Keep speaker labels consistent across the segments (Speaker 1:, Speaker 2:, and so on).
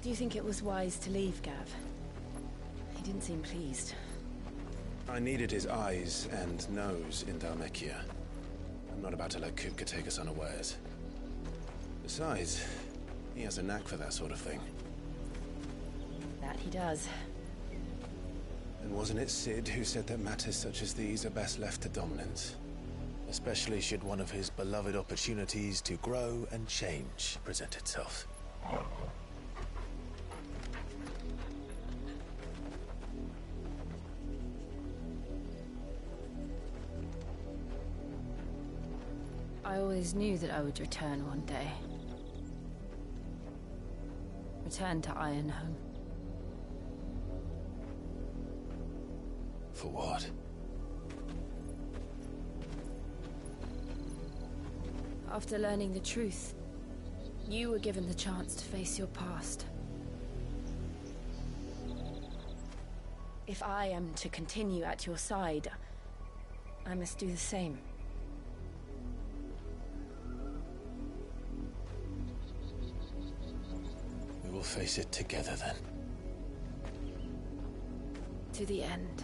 Speaker 1: Do you think it was wise to leave, Gav? He didn't seem pleased.
Speaker 2: I needed his eyes and nose in Dhalmekia. I'm not about to let Kupka take us unawares. Besides, he has a knack for that sort of thing.
Speaker 1: That he does.
Speaker 2: And wasn't it Sid who said that matters such as these are best left to dominance? Especially should one of his beloved opportunities to grow and change present itself.
Speaker 1: I always knew that I would return one day. Return to Ironhome.
Speaker 2: For what?
Speaker 1: After learning the truth, you were given the chance to face your past. If I am to continue at your side, I must do the same.
Speaker 2: We will face it together then.
Speaker 1: To the end.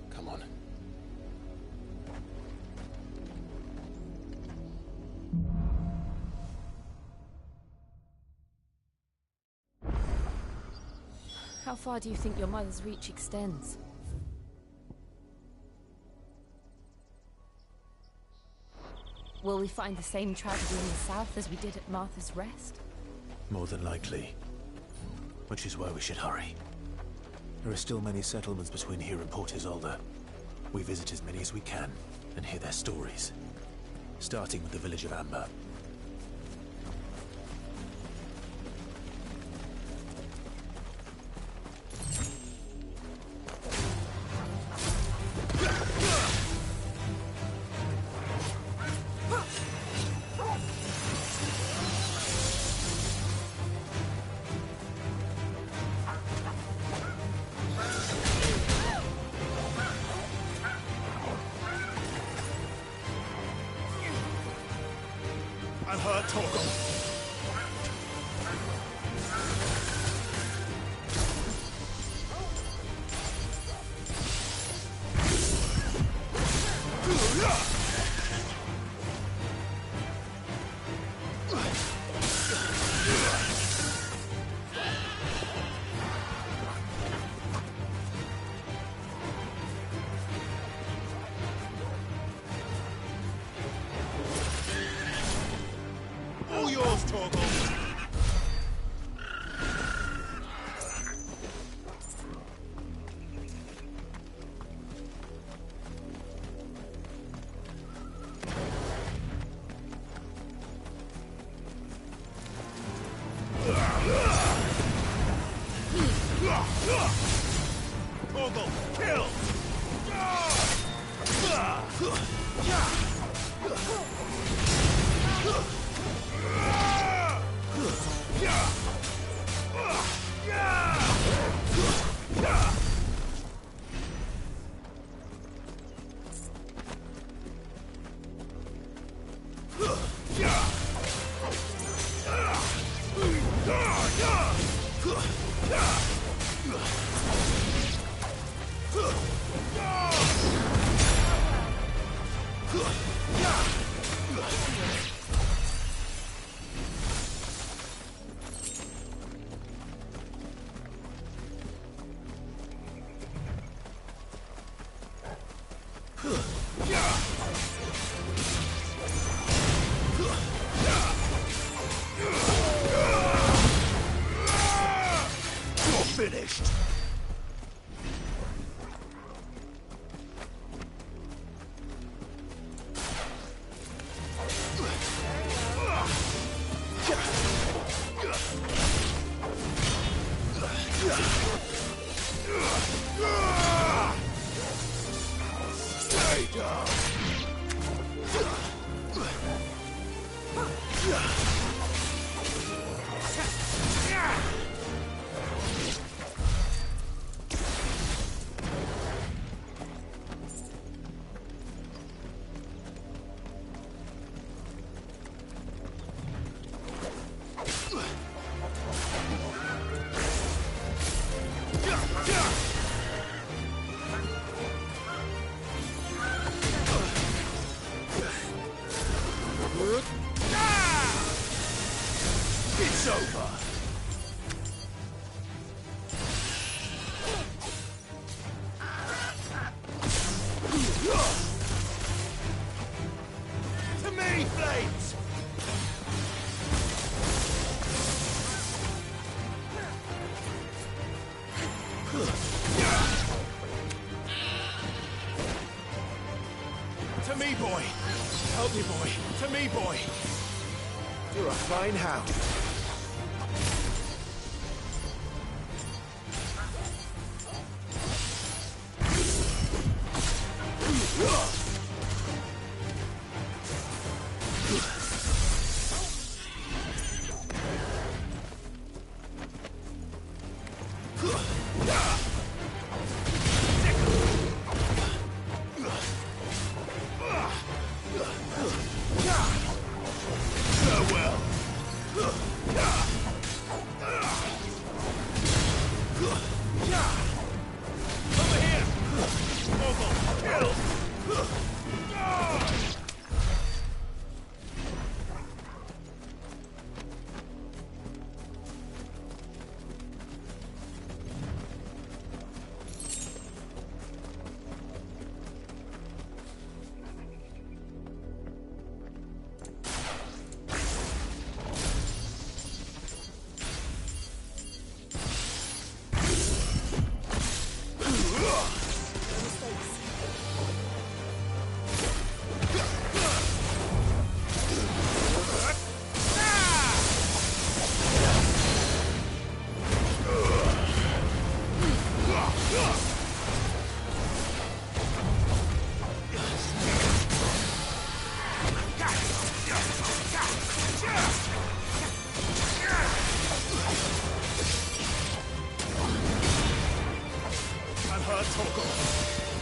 Speaker 2: Come on.
Speaker 1: How far do you think your mother's reach extends? Will we find the same tragedy in the south as we did at Martha's Rest?
Speaker 2: More than likely. Which is why we should hurry. There are still many settlements between here and Port Isolde. We visit as many as we can and hear their stories. Starting with the village of Amber.
Speaker 3: I've heard talk of. All yours, Torgal. Torgal, kill! Finished. Stay down. To me, flames! To me, boy! Help me, boy! To me, boy! You're a fine hound.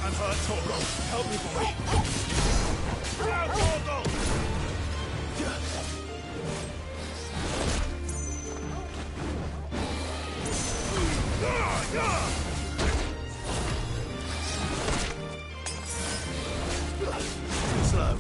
Speaker 3: I'm hurt, Torgal. Help me, boy. Now, Torgal! Too slow.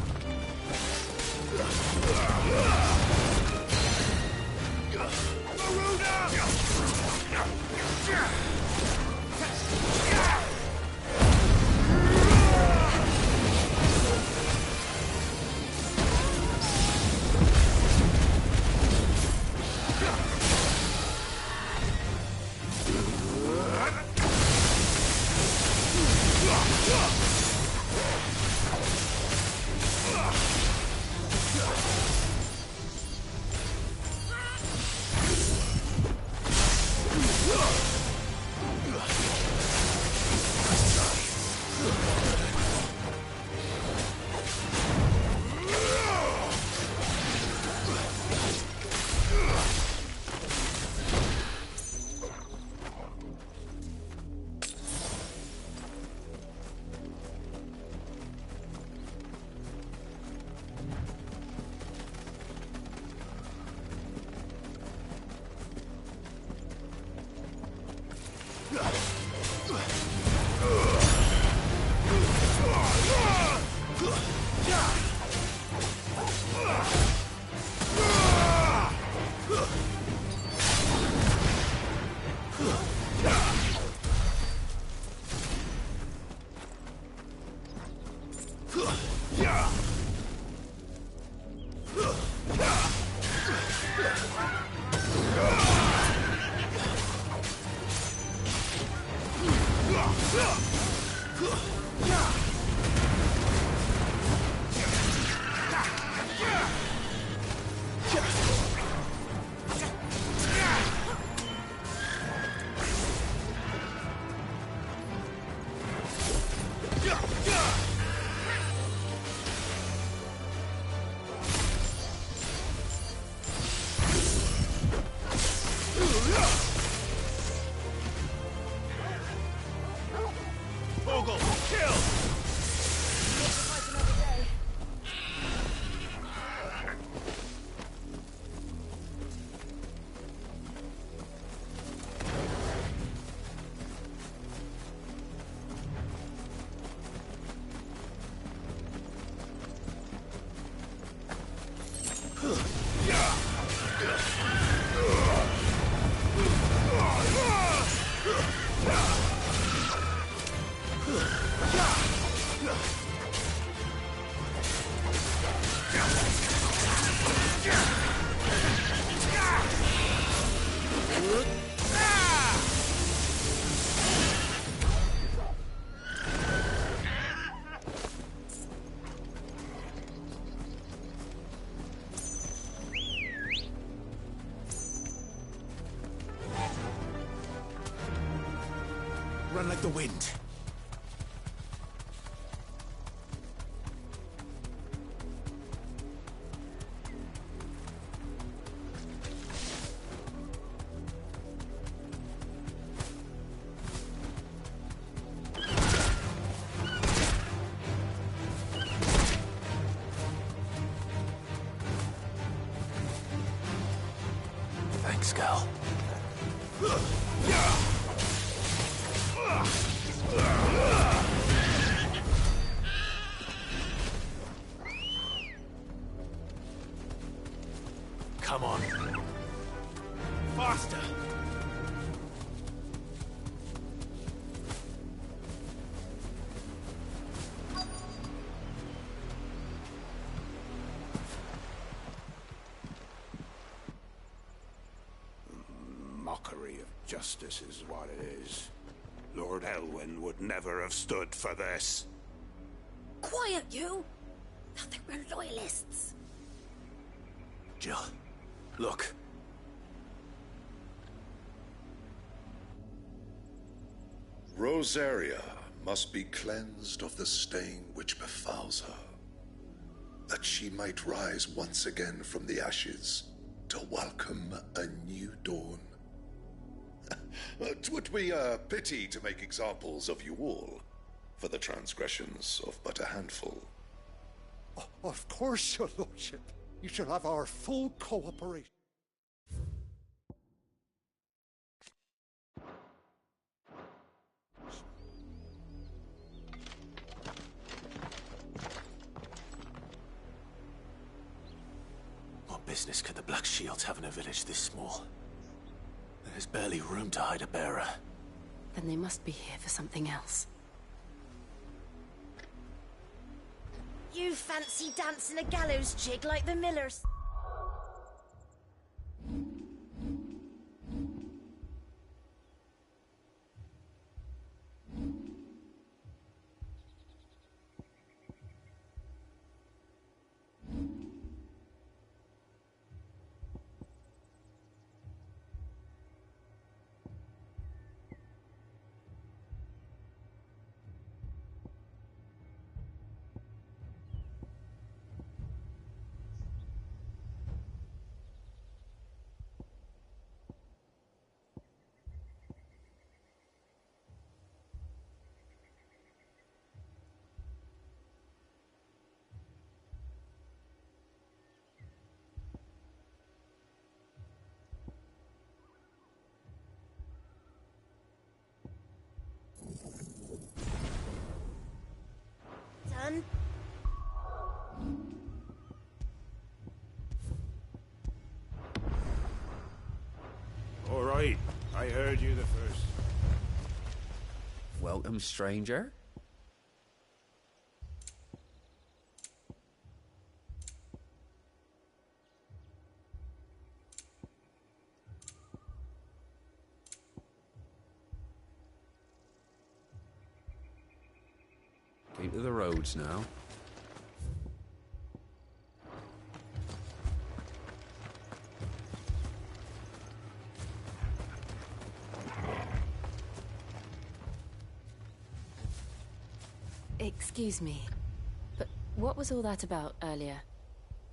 Speaker 3: Torgal, kill!
Speaker 2: like the wind. Thanks, girl. Come on. Faster!
Speaker 3: Mockery of justice is what it is. Lord Elwyn would never have stood for this.
Speaker 4: Quiet, you! Thought they were loyalists.
Speaker 2: Jill, look.
Speaker 5: Rosaria must be cleansed of the stain which befouls her, that she might rise once again from the ashes to welcome a new dawn. 'Twould be a pity to make examples of you all, for the transgressions of but a handful.
Speaker 6: Of course, your lordship. You shall have our full cooperation.
Speaker 2: What business could the Black Shields have in a village this small? There's barely room to hide a bearer.
Speaker 1: Then they must be here for something else.
Speaker 4: You fancy dancing a gallows jig like the Millers? Done.
Speaker 3: All right, I heard you the first.
Speaker 7: Welcome, stranger. Keep to the roads now.
Speaker 1: Excuse me, but what was all that about earlier?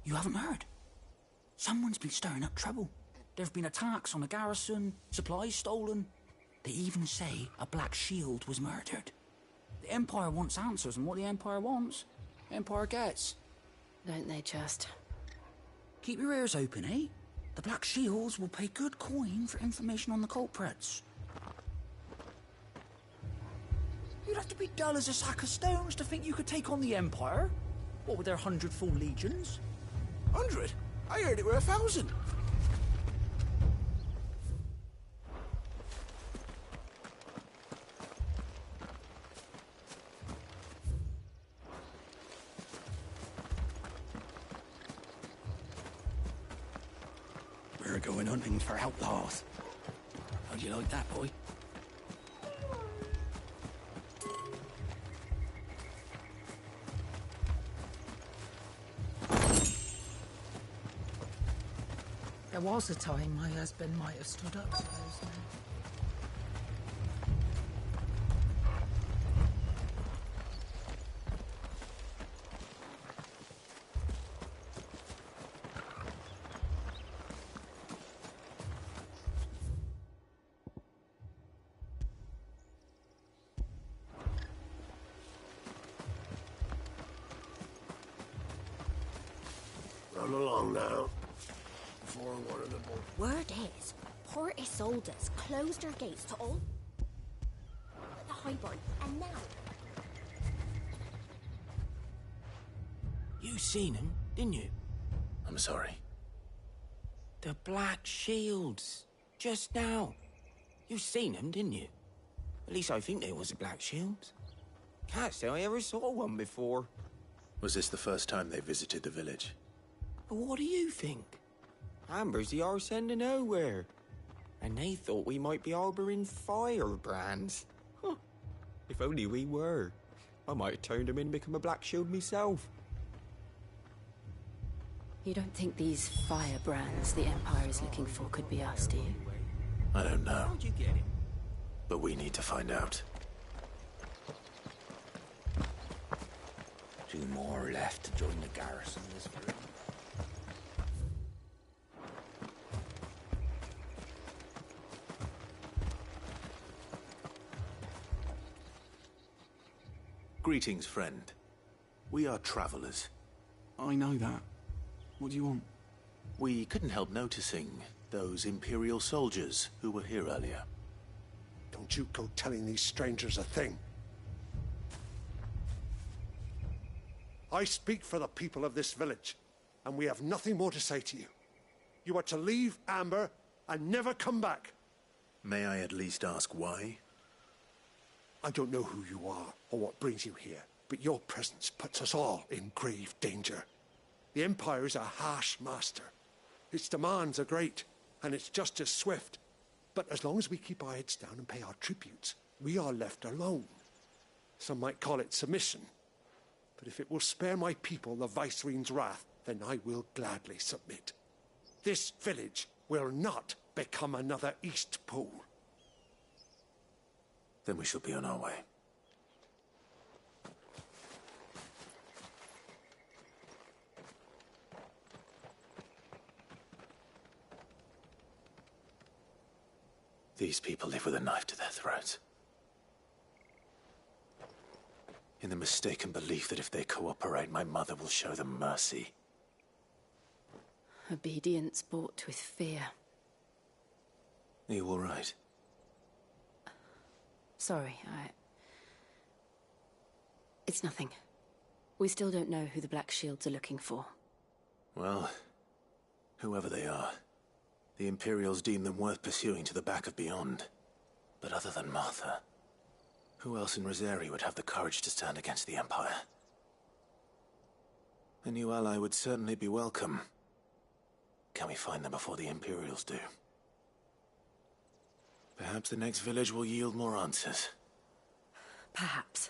Speaker 8: You haven't heard? Someone's been stirring up trouble. There've been attacks on the garrison, supplies stolen. They even say a Black Shield was murdered. The Empire wants answers, and what the Empire wants, the Empire gets.
Speaker 1: Don't they just?
Speaker 8: Keep your ears open, eh? The Black Shields will pay good coin for information on the culprits. You'd have to be dull as a sack of stones to think you could take on the Empire. What with their 100 full legions?
Speaker 3: 100? I heard it were 1,000.
Speaker 8: We're going hunting for outlaws. How'd you like that, boy?
Speaker 9: There was a time my husband might have stood up to those men.
Speaker 10: along now. Before one of the
Speaker 4: Word is, Port Isolde's closed her gates to all the Highborn, and now...
Speaker 8: You seen him, didn't you?
Speaker 2: I'm sorry.
Speaker 8: The Black Shields. Just now. You seen them, didn't you? At least I think there was a Black Shields. Can't say I ever saw one before.
Speaker 2: Was this the first time they visited the village?
Speaker 8: But what do you think? Amber's the arse end of nowhere. And they thought we might be harbouring firebrands. Huh. If only we were. I might have turned them in and become a Black Shield myself.
Speaker 1: You don't think these firebrands the Empire is looking for could be us, do you?
Speaker 2: I don't know.
Speaker 8: How'd you get him?
Speaker 2: But we need to find out.
Speaker 8: 2 more left to join the garrison this village.
Speaker 2: Greetings, friend. We are travelers.
Speaker 11: I know that. What do you want?
Speaker 2: We couldn't help noticing those Imperial soldiers who were here earlier.
Speaker 6: Don't you go telling these strangers a thing. I speak for the people of this village, and we have nothing more to say to you. You are to leave Amber and never come back.
Speaker 2: May I at least ask why?
Speaker 6: I don't know who you are or what brings you here, but your presence puts us all in grave danger. The Empire is a harsh master. Its demands are great, and its justice swift. But as long as we keep our heads down and pay our tributes, we are left alone. Some might call it submission. But if it will spare my people the Viceroy's wrath, then I will gladly submit. This village will not become another East Pool.
Speaker 2: Then we shall be on our way. These people live with a knife to their throats. In the mistaken belief that if they cooperate, my mother will show them mercy.
Speaker 1: Obedience bought with fear.
Speaker 2: Are you all right?
Speaker 1: Sorry, It's nothing. We still don't know who the Black Shields are looking for.
Speaker 2: Well, whoever they are, the Imperials deem them worth pursuing to the back of beyond. But other than Martha, who else in Rosari would have the courage to stand against the Empire? A new ally would certainly be welcome. Can we find them before the Imperials do? Perhaps the next village will yield more answers.
Speaker 1: Perhaps.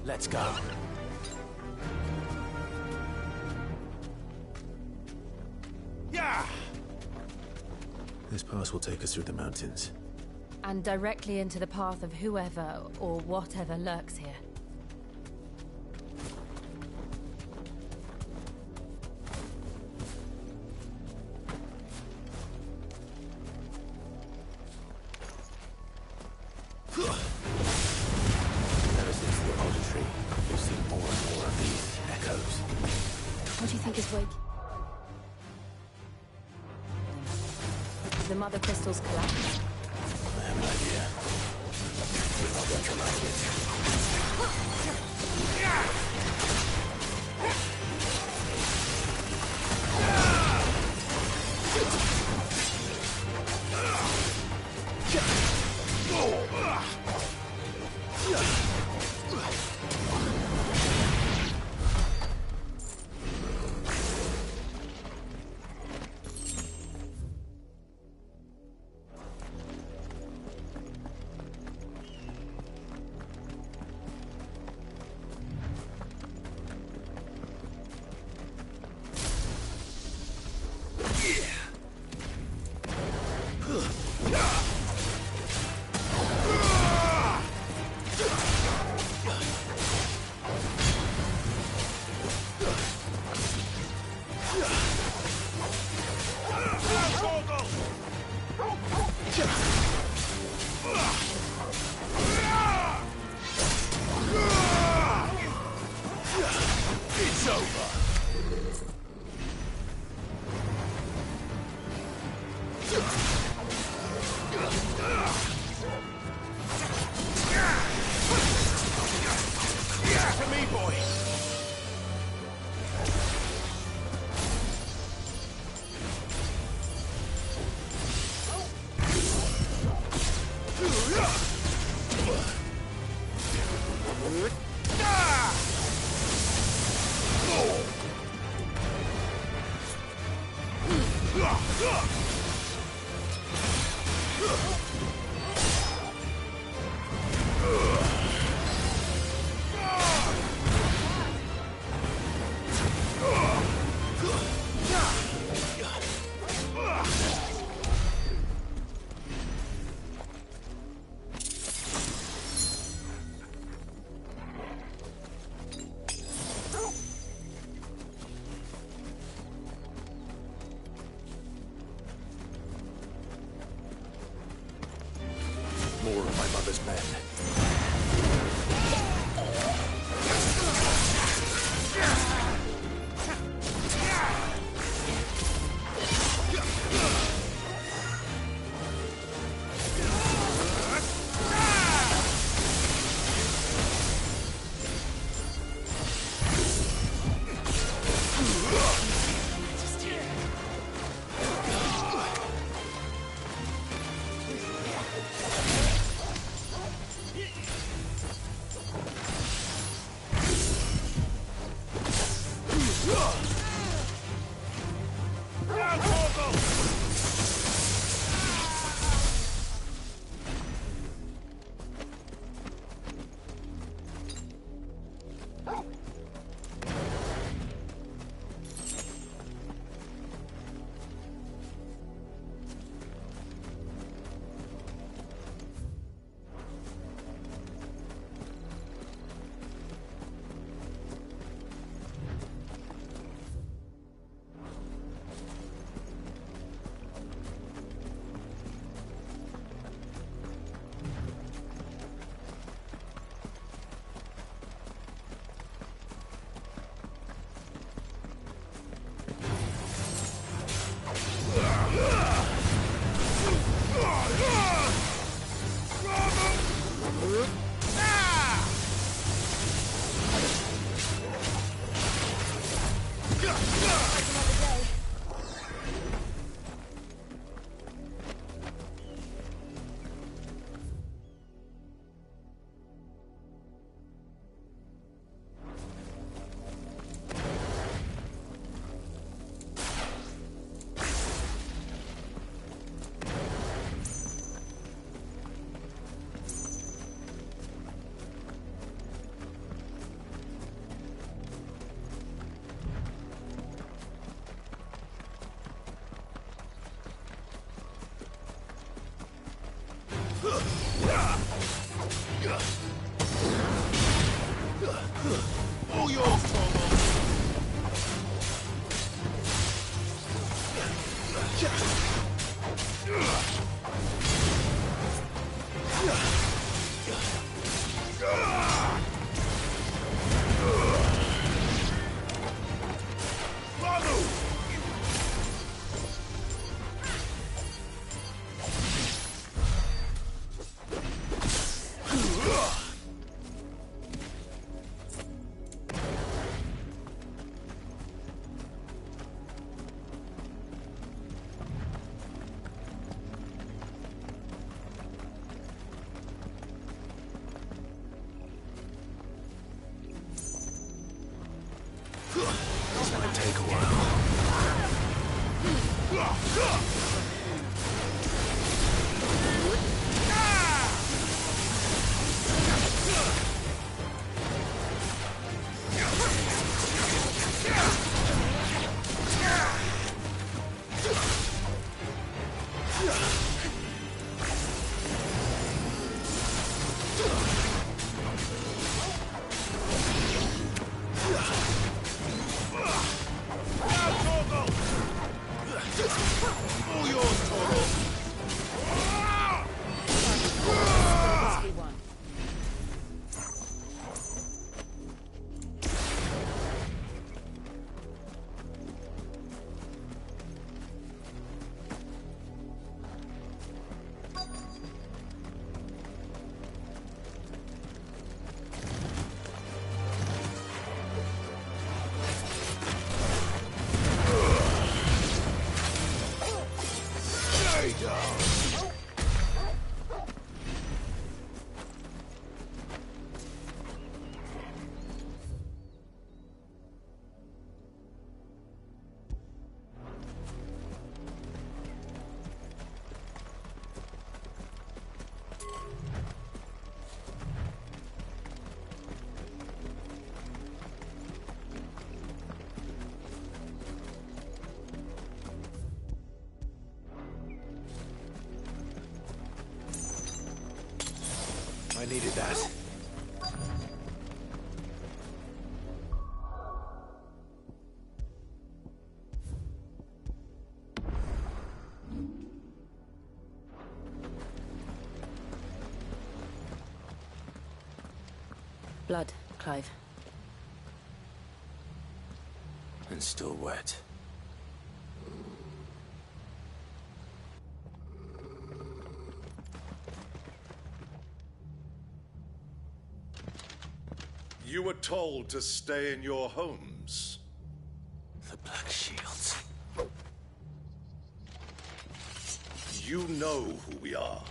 Speaker 2: Let's go.
Speaker 3: Yeah!
Speaker 2: This pass will take us through the mountains.
Speaker 1: And directly into the path of whoever or whatever lurks here.
Speaker 2: Ever since the auditory, we've seen more and more of these echoes.
Speaker 1: What do you think is wake? The mother crystals collapse.
Speaker 2: I have an idea. I'll get your It's over. To me, boy. More of my mother's men. All yours, Torvald. This might take a while. needed that.
Speaker 1: Blood, Clive.
Speaker 2: And still wet.
Speaker 5: You were told to stay in your homes.
Speaker 2: The Black Shields.
Speaker 5: You know who we are.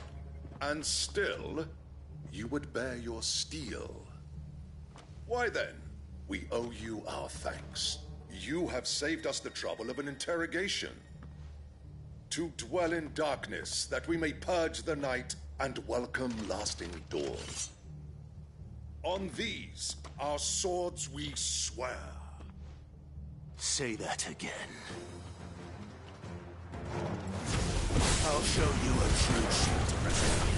Speaker 5: And still, you would bear your steel. Why then? We owe you our thanks. You have saved us the trouble of an interrogation. To dwell in darkness, that we may purge the night and welcome lasting dawn. On these, our swords we swear.
Speaker 2: Say that again. I'll show you a true shield rebellion.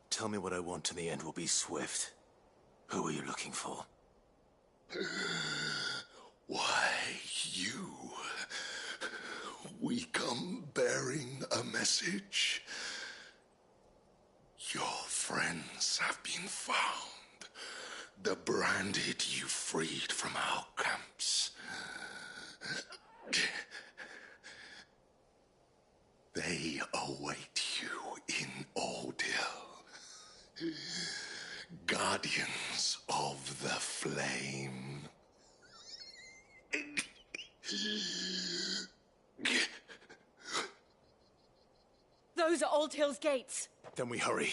Speaker 2: Tell me what I want and the end will be swift. Who are you looking for?
Speaker 5: Why, you. We come bearing a message. Your friends have been found. The branded you freed from our camps. They await you in Ordeal. Guardians of the Flame.
Speaker 1: Those are Old Hill's gates.
Speaker 2: Then we hurry.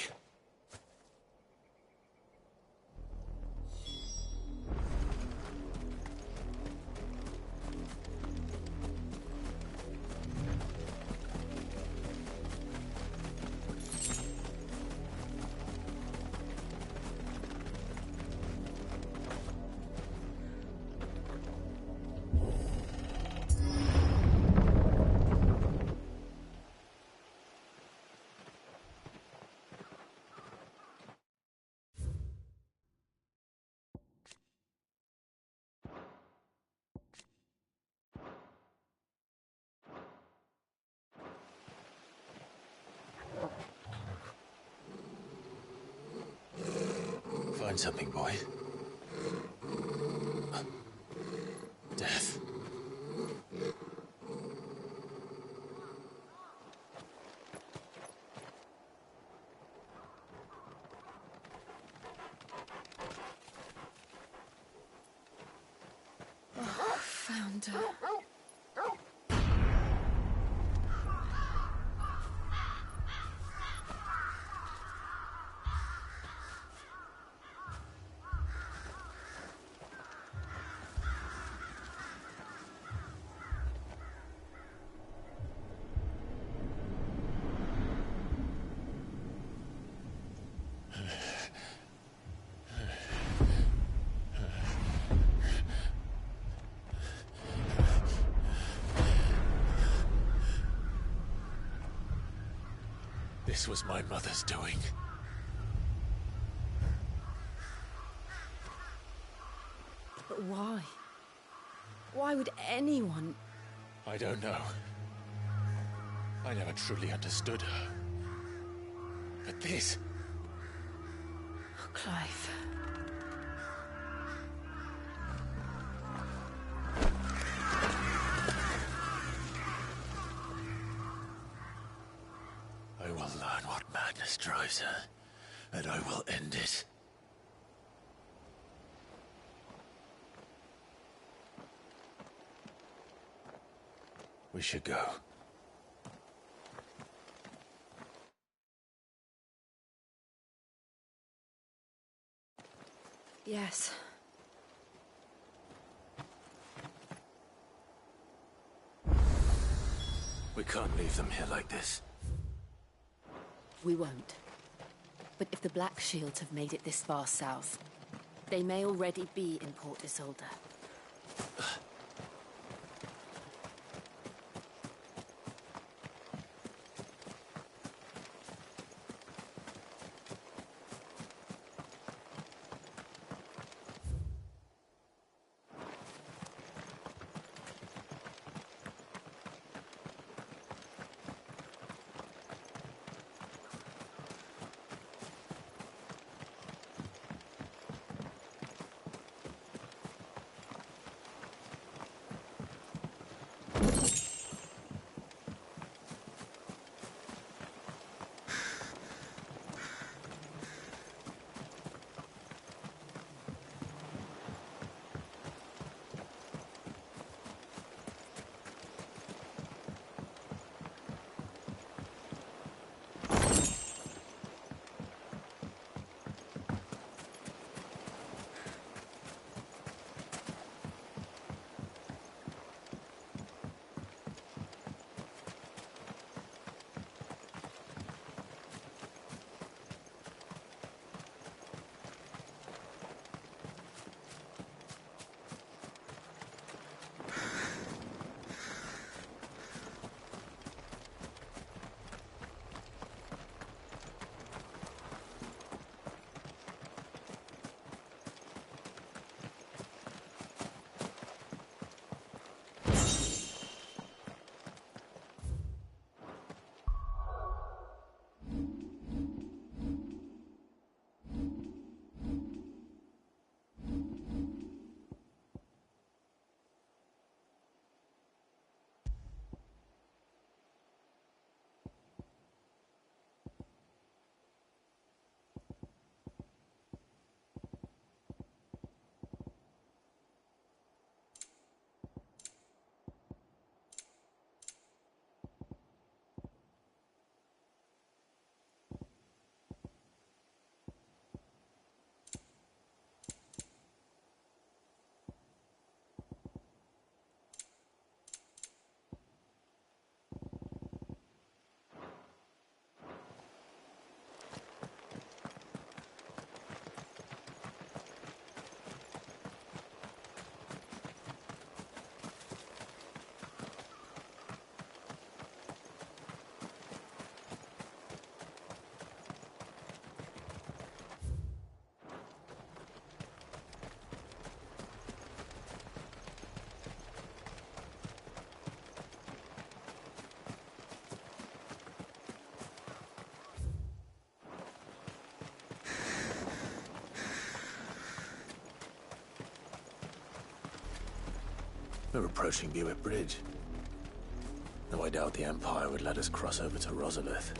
Speaker 2: Find something, boy. Death.
Speaker 1: Oh, found her. This was my mother's doing. But why? Why would anyone...
Speaker 2: I don't know. I never truly understood her. But this...
Speaker 1: Clive.
Speaker 2: I will learn what madness drives her, and I will end it. We should go.
Speaker 1: Yes.
Speaker 2: We can't leave them here like this.
Speaker 12: We won't. But if the Black Shields have made it this far south, they may already be in Port Isolde.
Speaker 2: We're approaching Buick Bridge. Though I doubt the Empire would let us cross over to Rosalith.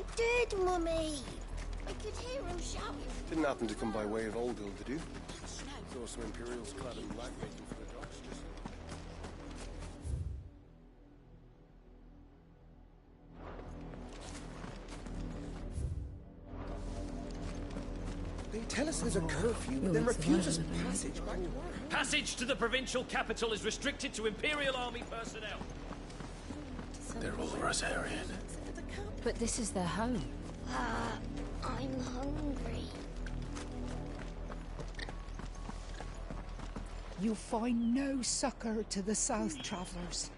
Speaker 4: I did, Mummy. I could hear him shouting.
Speaker 10: Didn't happen to come by way of Oldhill, did you? Saw some Imperials clad in black making for the docks just
Speaker 6: They tell us there's a curfew, but then refuse us passage back to our home.
Speaker 13: Passage to the provincial capital is restricted to Imperial Army personnel.
Speaker 2: They're all Rosarian.
Speaker 12: But this is their home.
Speaker 4: I'm hungry.
Speaker 9: You find no succor to the South Travellers,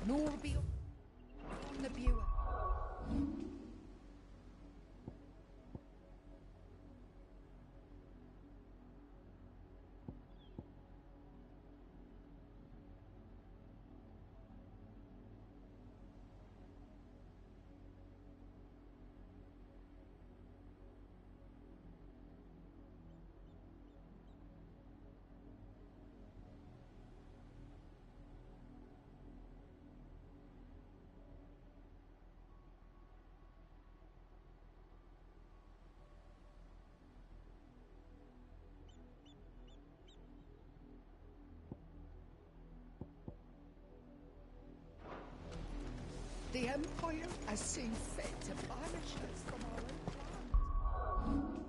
Speaker 9: nor be on the Buer. The Empire has seen fit to banish us from our own land.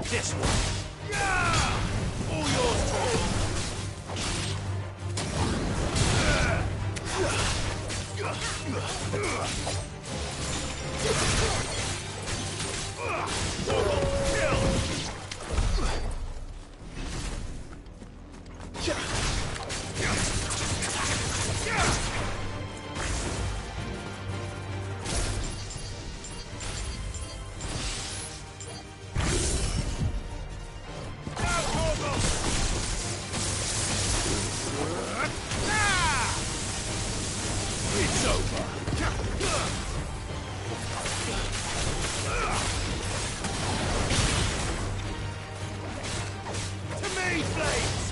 Speaker 13: This one. All yours, Torgal. It's over. To me, Blades!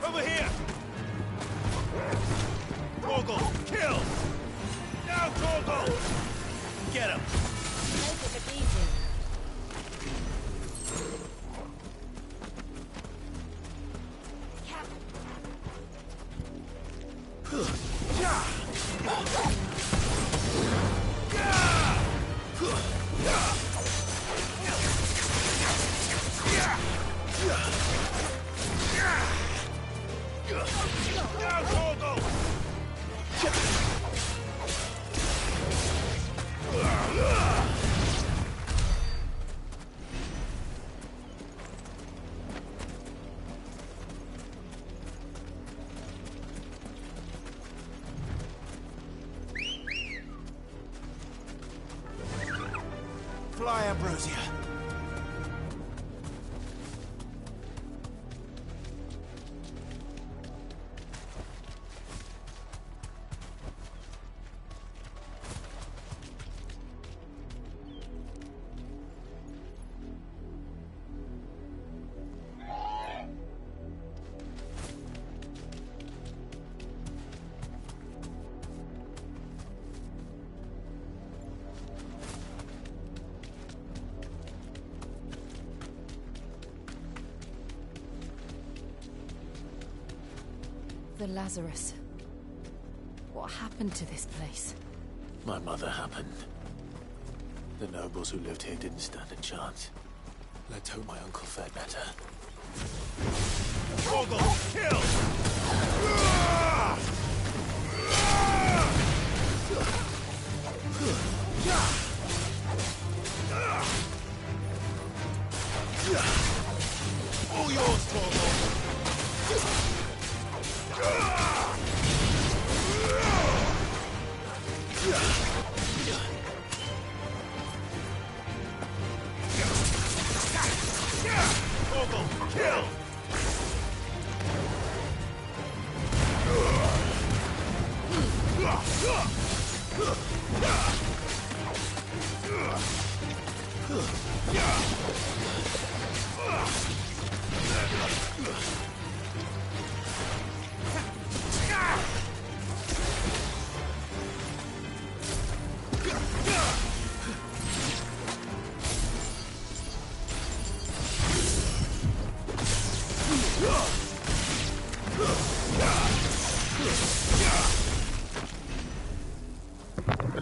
Speaker 13: Over here! Torgal, kill! Now, Torgal! Get him!
Speaker 12: Make it look easy.
Speaker 13: Now, Torgal! Fly, Ambrosia.
Speaker 12: The Lazarus. What happened to this place?
Speaker 2: My mother happened. The nobles who lived here didn't stand a chance. Let's hope my uncle fared better.
Speaker 13: Torgal, kill! All yours, Torgal!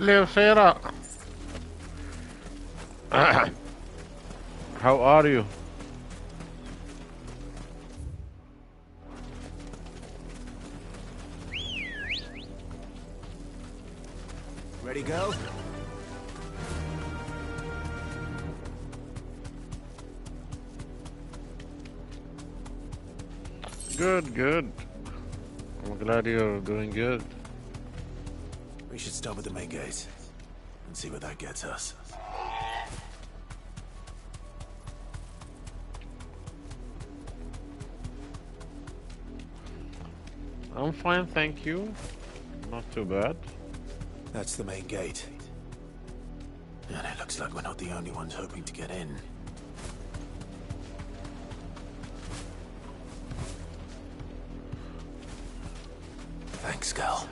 Speaker 14: live, Sarah. How are you?
Speaker 2: Ready, go?
Speaker 14: Good, good. I'm glad you're doing good.
Speaker 2: We should start with the main gate and see where that gets us.
Speaker 14: I'm fine, thank you. Not too bad.
Speaker 2: That's the main gate. And it looks like we're not the only ones hoping to get in. Thanks, Cal.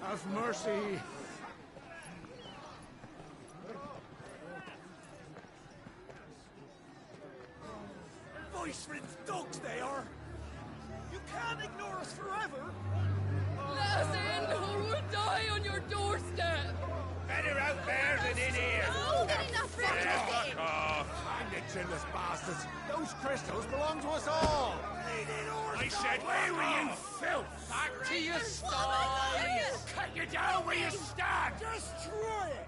Speaker 6: Have mercy. Voice-ridden dogs they are. You can't ignore us forever.
Speaker 15: Let us in or we'll die on your doorstep.
Speaker 3: Better out there than in here.
Speaker 15: Oh, enough for
Speaker 3: Fuck off.
Speaker 6: Hang the chinless bastards. Those crystals belong to us all.
Speaker 3: I said, where were you, filth? Back to your sties. Cut you down where you stand.
Speaker 6: Destroy it.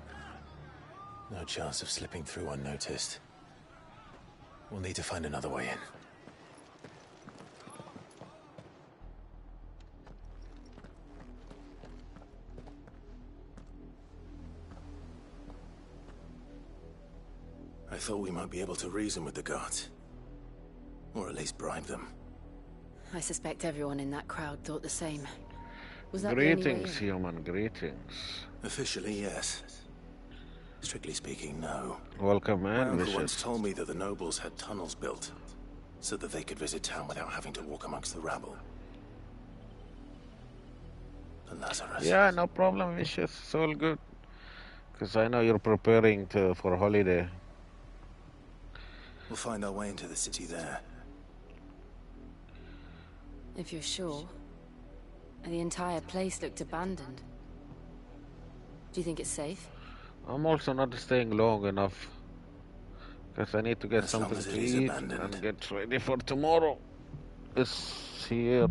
Speaker 2: No chance of slipping through unnoticed. We'll need to find another way in. I thought we might be able to reason with the guards. Or at least bribe them.
Speaker 12: I suspect everyone in that crowd thought the same. Was that the only way
Speaker 14: Greetings,
Speaker 12: in?
Speaker 14: human, greetings.
Speaker 2: Officially, yes. Strictly speaking, no.
Speaker 14: Welcome
Speaker 2: My
Speaker 14: in,
Speaker 2: uncle
Speaker 14: Vicious.
Speaker 2: once told me that the nobles had tunnels built, so that they could visit town without having to walk amongst the rabble. And Lazarus.
Speaker 14: Yeah, no problem, Vicious. It's all good. Because I know you're preparing for holiday.
Speaker 2: We'll find our way into the city there.
Speaker 12: If you're sure. The entire place looked abandoned. Do you think it's safe?
Speaker 14: I'm also not staying long enough. Because I need to get
Speaker 2: As long
Speaker 14: something
Speaker 2: as it
Speaker 14: to
Speaker 2: is
Speaker 14: eat
Speaker 2: abandoned.
Speaker 14: and get ready for tomorrow. It's here.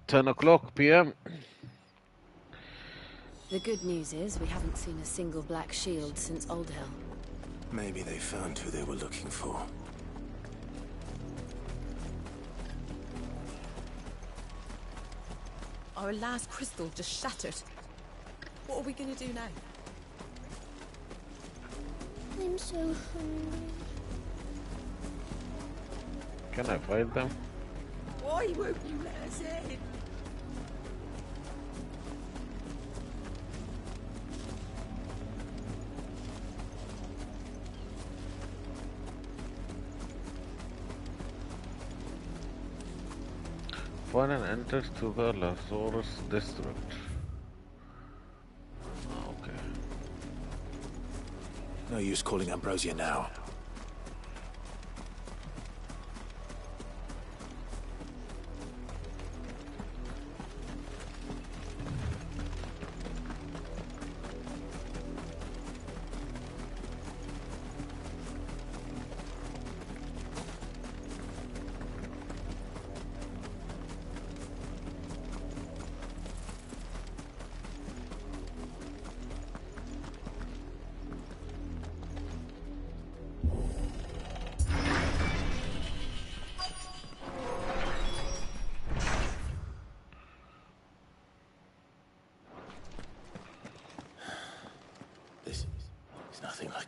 Speaker 14: 10 o'clock p.m.
Speaker 12: The good news is we haven't seen a single black shield since Old Hill.
Speaker 2: Maybe they found who they were looking for.
Speaker 16: Our last crystal just shattered. What are we going to do now?
Speaker 4: I'm so hungry.
Speaker 14: Can I fight them?
Speaker 16: Why won't you let us in?
Speaker 14: Find an entrance to the Lazarus district. Okay.
Speaker 2: No use calling Ambrosia now.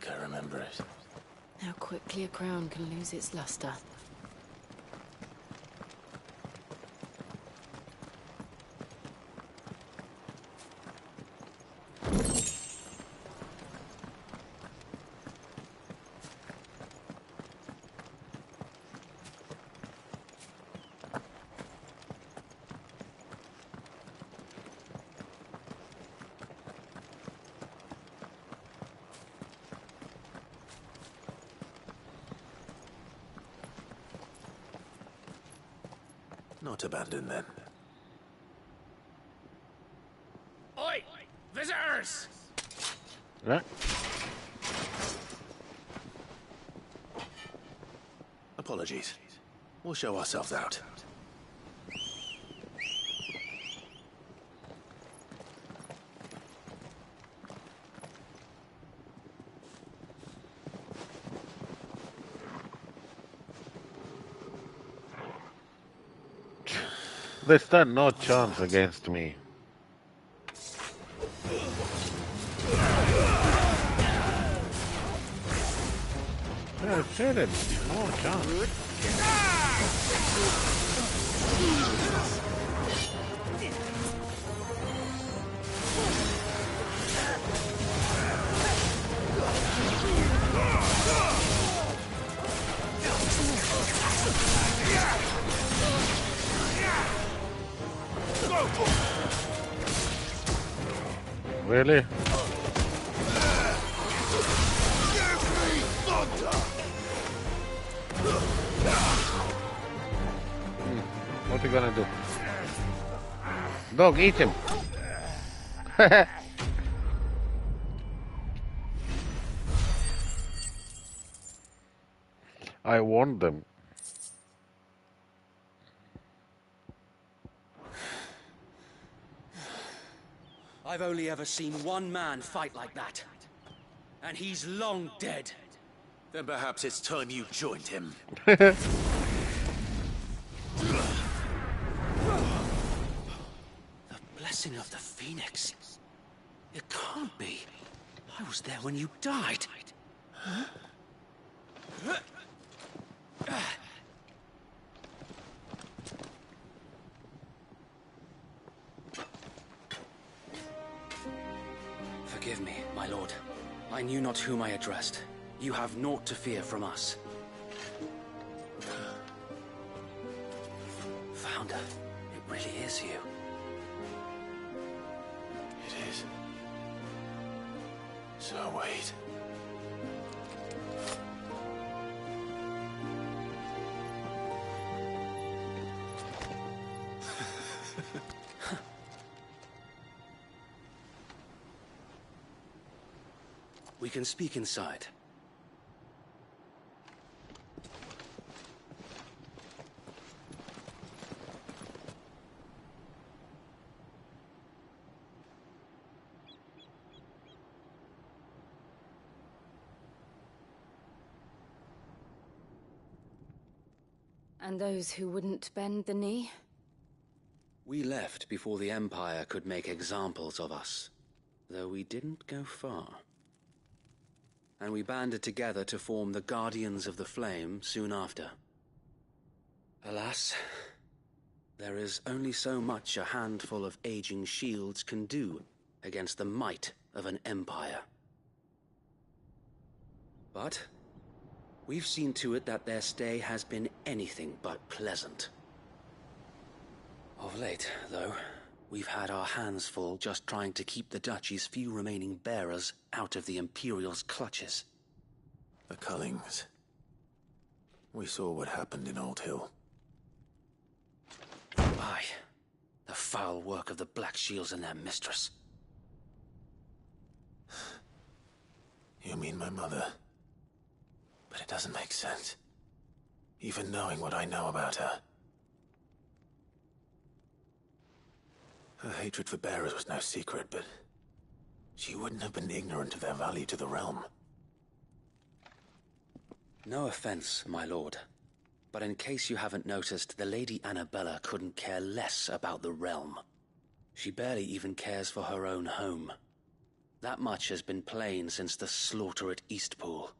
Speaker 2: like I remember it.
Speaker 12: How quickly a crown can lose its luster.
Speaker 2: Not abandoned, then.
Speaker 13: Oi! Visitors!
Speaker 14: Right.
Speaker 2: Apologies. We'll show ourselves out.
Speaker 14: They stand no chance against me. Yeah, said it. No chance. Really? What are you gonna do? Dog, eat him! I warned them.
Speaker 8: I've only ever seen one man fight like that. And he's long dead.
Speaker 2: Then perhaps it's time you joined him.
Speaker 8: The blessing of the Phoenix. It can't be. I was there when you died. Huh? Forgive me, my lord. I knew not whom I addressed. You have naught to fear from us. Founder, it really is you.
Speaker 2: It is. So wait.
Speaker 8: We can speak inside.
Speaker 12: And those who wouldn't bend the knee?
Speaker 8: We left before the Empire could make examples of us, though we didn't go far. And we banded together to form the Guardians of the Flame soon after. Alas, there is only so much a handful of aging shields can do against the might of an empire. But we've seen to it that their stay has been anything but pleasant. Of late, though, we've had our hands full just trying to keep the Duchy's few remaining bearers out of the Imperial's clutches.
Speaker 2: The Cullings. We saw what happened in Old Hill.
Speaker 8: Aye. The foul work of the Black Shields and their mistress.
Speaker 2: You mean my mother? But it doesn't make sense. Even knowing what I know about her. Her hatred for bearers was no secret, but she wouldn't have been ignorant of their value to the realm.
Speaker 8: No offense, my lord, but in case you haven't noticed, the Lady Annabella couldn't care less about the realm. She barely even cares for her own home.
Speaker 17: That much has been plain since the slaughter at Eastpool.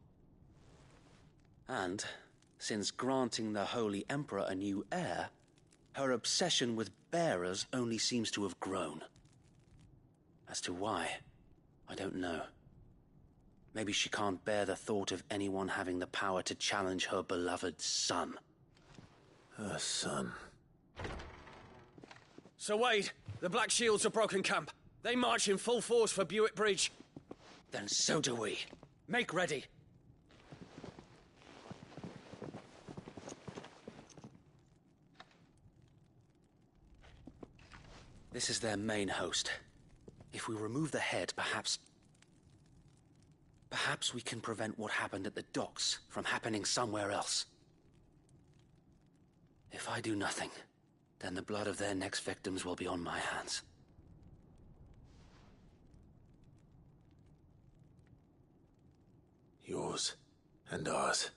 Speaker 17: And, since granting the Holy Emperor a new heir, her obsession with bearers only seems to have grown. As to why, I don't know. Maybe she can't bear the thought of anyone having the power to challenge her beloved son.
Speaker 2: Her son.
Speaker 13: Sir Wade, the Black Shields have broken camp. They march in full force for Buick Bridge.
Speaker 17: Then so do we.
Speaker 13: Make ready.
Speaker 17: This is their main host. If we remove the head, perhaps we can prevent what happened at the docks from happening somewhere else. If I do nothing, then the blood of their next victims will be on my hands.
Speaker 2: Yours and ours.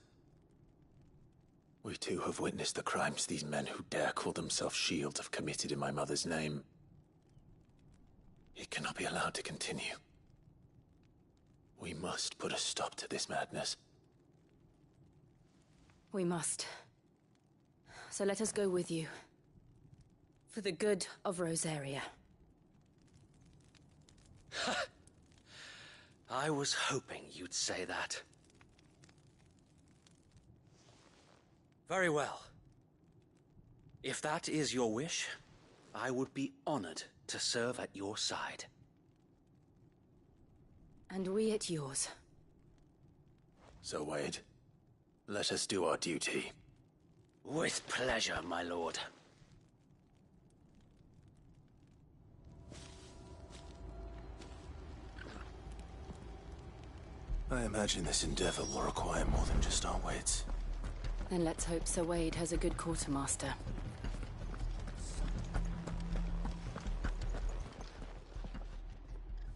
Speaker 2: We too have witnessed the crimes these men who dare call themselves shields have committed in my mother's name. It cannot be allowed to continue. We must put a stop to this madness.
Speaker 1: We must. So let us go with you. For the good of Rosaria.
Speaker 17: I was hoping you'd say that. Very well. If that is your wish, I would be honored to serve at your side.
Speaker 1: And we at yours.
Speaker 2: So, Wade, let us do our duty.
Speaker 17: With pleasure, my lord.
Speaker 2: I imagine this endeavor will require more than just our wits.
Speaker 1: Then let's hope Sir Wade has a good quartermaster.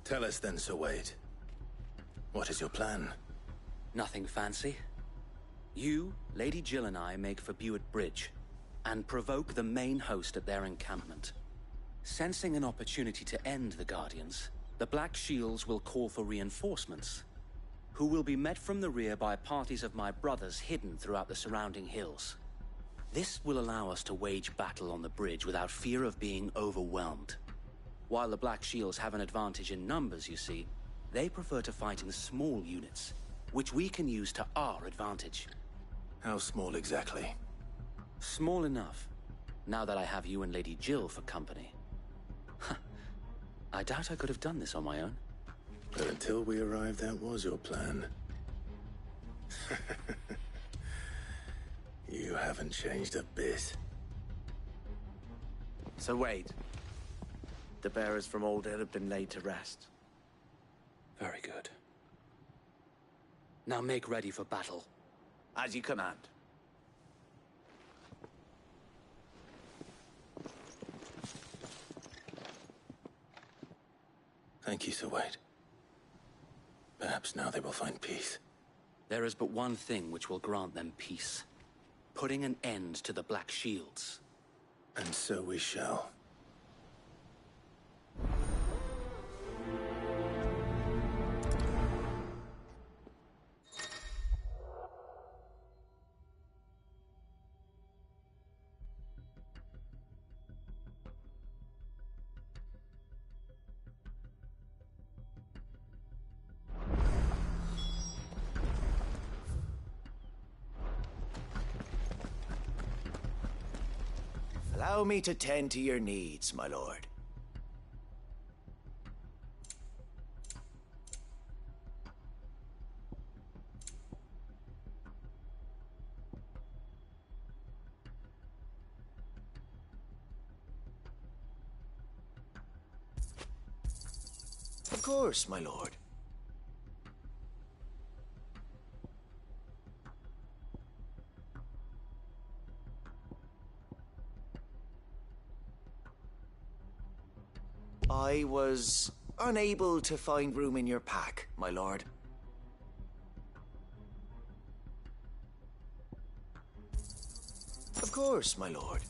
Speaker 2: Tell us then, Sir Wade. What is your plan?
Speaker 17: Nothing fancy. You, Lady Jill and I make for Buick Bridge, and provoke the main host at their encampment. Sensing an opportunity to end the Guardians, the Black Shields will call for reinforcements, who will be met from the rear by parties of my brothers hidden throughout the surrounding hills. This will allow us to wage battle on the bridge without fear of being overwhelmed. While the Black Shields have an advantage in numbers, you see, they prefer to fight in small units, which we can use to our advantage.
Speaker 2: How small exactly?
Speaker 17: Small enough, now that I have you and Lady Jill for company. I doubt I could have done this on my own.
Speaker 2: But until we arrived, that was your plan. You haven't changed a bit.
Speaker 18: Sir Wade, the bearers from Oldale have been laid to rest.
Speaker 17: Very good. Now make ready for battle.
Speaker 18: As you command.
Speaker 2: Thank you, Sir Wade. Perhaps now they will find peace.
Speaker 17: There is but one thing which will grant them peace. Putting an end to the Black Shields.
Speaker 2: And so we shall.
Speaker 18: Allow me to tend to your needs, my lord. Of course, my lord. I was unable to find room in your pack, my lord. Of course, my lord.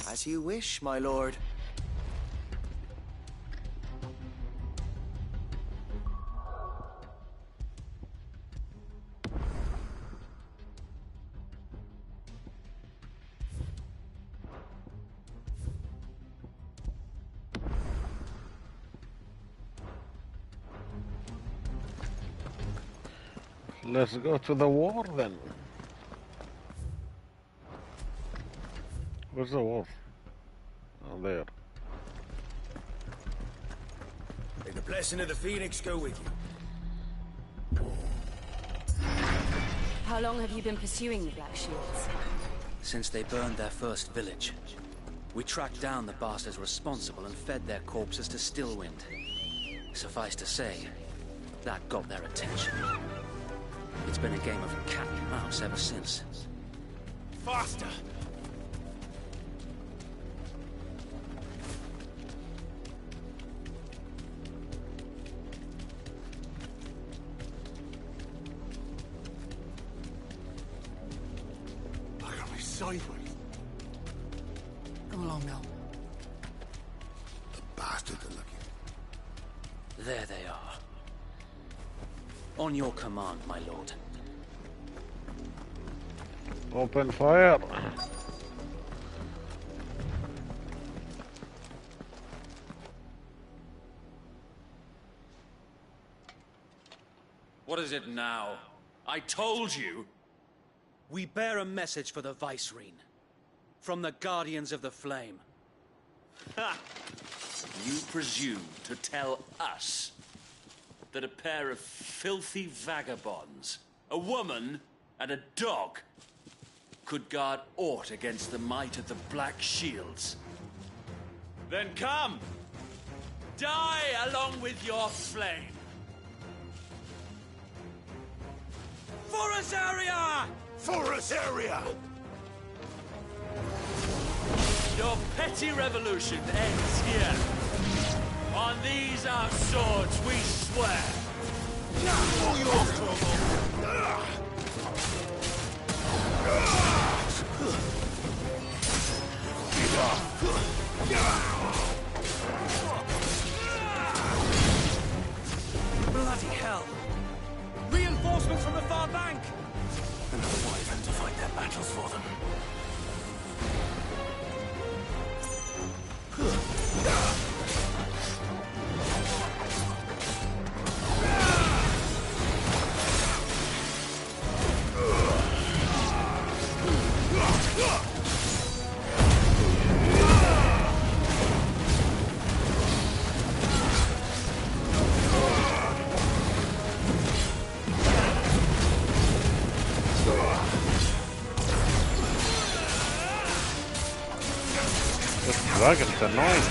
Speaker 18: As you wish, my lord.
Speaker 14: Let's go to the war then. Where's the war? Oh, there.
Speaker 19: May the blessing of the Phoenix go with you.
Speaker 12: How long have you been pursuing the Black Shields?
Speaker 17: Since they burned their first village. We tracked down the bastards responsible and fed their corpses to Stillwind. Suffice to say, that got their attention. It's been a game of cat and mouse ever since.
Speaker 19: Faster!
Speaker 6: Look at me sideways.
Speaker 8: Come along now.
Speaker 6: The bastards are looking.
Speaker 17: There they are. On your command, my lord.
Speaker 14: Open fire.
Speaker 13: What is it now? I told you!
Speaker 17: We bear a message for the Vicereine. From the Guardians of the Flame.
Speaker 20: Ha! You presume to tell us that a pair of filthy vagabonds, a woman and a dog, could guard aught against the might of the Black Shields? Then come! Die along with your flame! For Azaria!
Speaker 19: For Azaria!
Speaker 20: Your petty revolution ends here. On these our swords we swear.
Speaker 19: For your trouble!
Speaker 13: Bloody hell! Reinforcements from the far bank!
Speaker 2: Another wyvern to fight their battles for them.
Speaker 14: Dragon's annoying.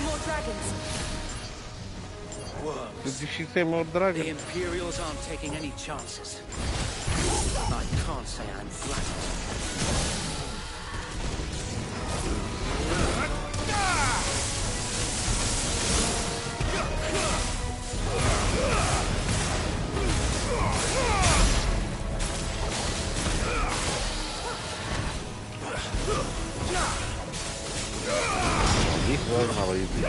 Speaker 12: More dragons.
Speaker 14: Did she say more dragons?
Speaker 17: The Imperials aren't taking any chances. I can't say I'm flattered.
Speaker 14: This was not easy.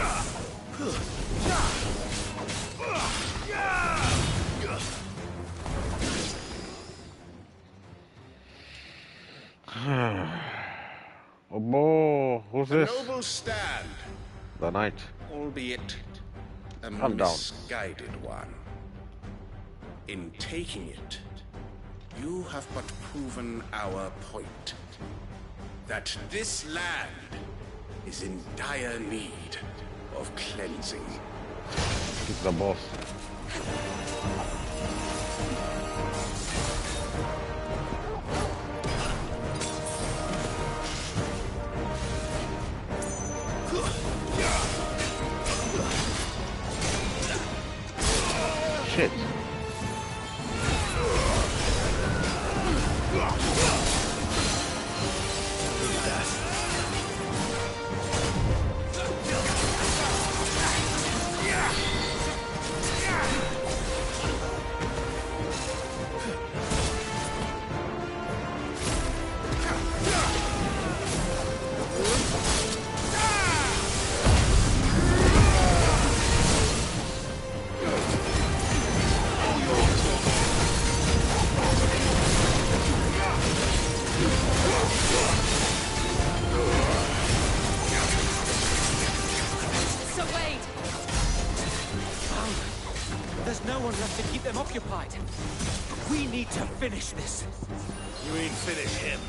Speaker 14: Oh boy, who's
Speaker 5: A
Speaker 14: this?
Speaker 5: noble stand,
Speaker 14: The knight.
Speaker 5: albeit a
Speaker 14: I'm down.
Speaker 5: misguided one. In taking it, you have but proven our point. That this land is in dire need of cleansing.
Speaker 14: He's the boss. Shit.
Speaker 8: there's no one left to keep them occupied. We need to finish this.
Speaker 2: You ain't finish him.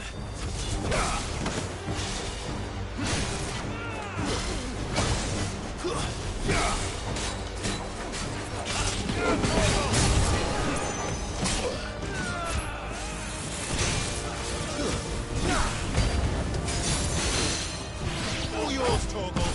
Speaker 3: All yours, Torgal.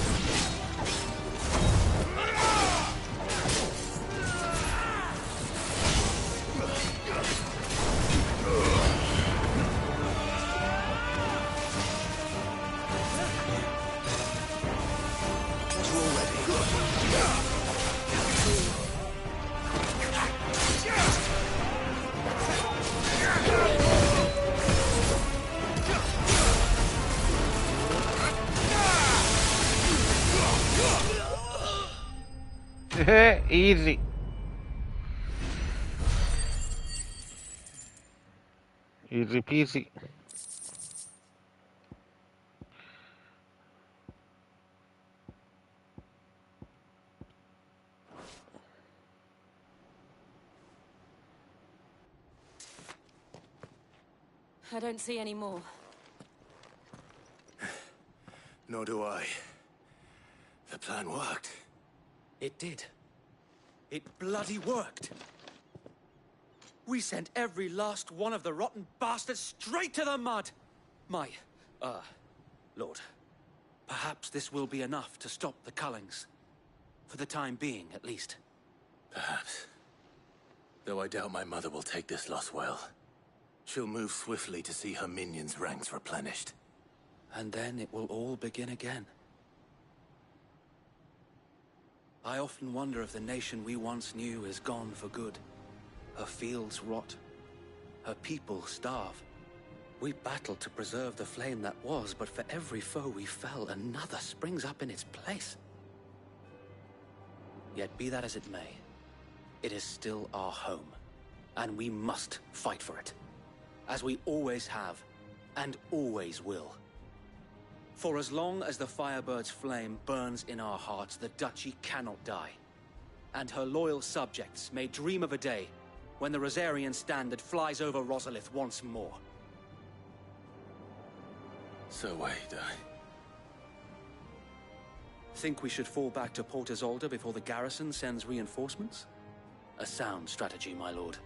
Speaker 14: Easy. Easy peasy.
Speaker 12: I don't see any more.
Speaker 2: Nor do I. The plan worked.
Speaker 8: It did. It bloody worked. We sent every last one of the rotten bastards straight to the mud. Lord, perhaps this will be enough to stop the Cullings. For the time being, at least.
Speaker 2: Perhaps. Though I doubt my mother will take this loss well. She'll move swiftly to see her minions' ranks replenished.
Speaker 17: And then it will all begin again. I often wonder if the nation we once knew is gone for good. Her fields rot. Her people starve. We battled to preserve the flame that was, but for every foe we fell, another springs up in its place. Yet be that as it may, it is still our home, and we must fight for it. As we always have, and always will. For as long as the Firebird's flame burns in our hearts, the Duchy cannot die. And her loyal subjects may dream of a day when the Rosarian standard flies over Rosalith once more.
Speaker 2: So wait,
Speaker 17: Think we should fall back to Port Isolde before the garrison sends reinforcements? A sound strategy, my lord.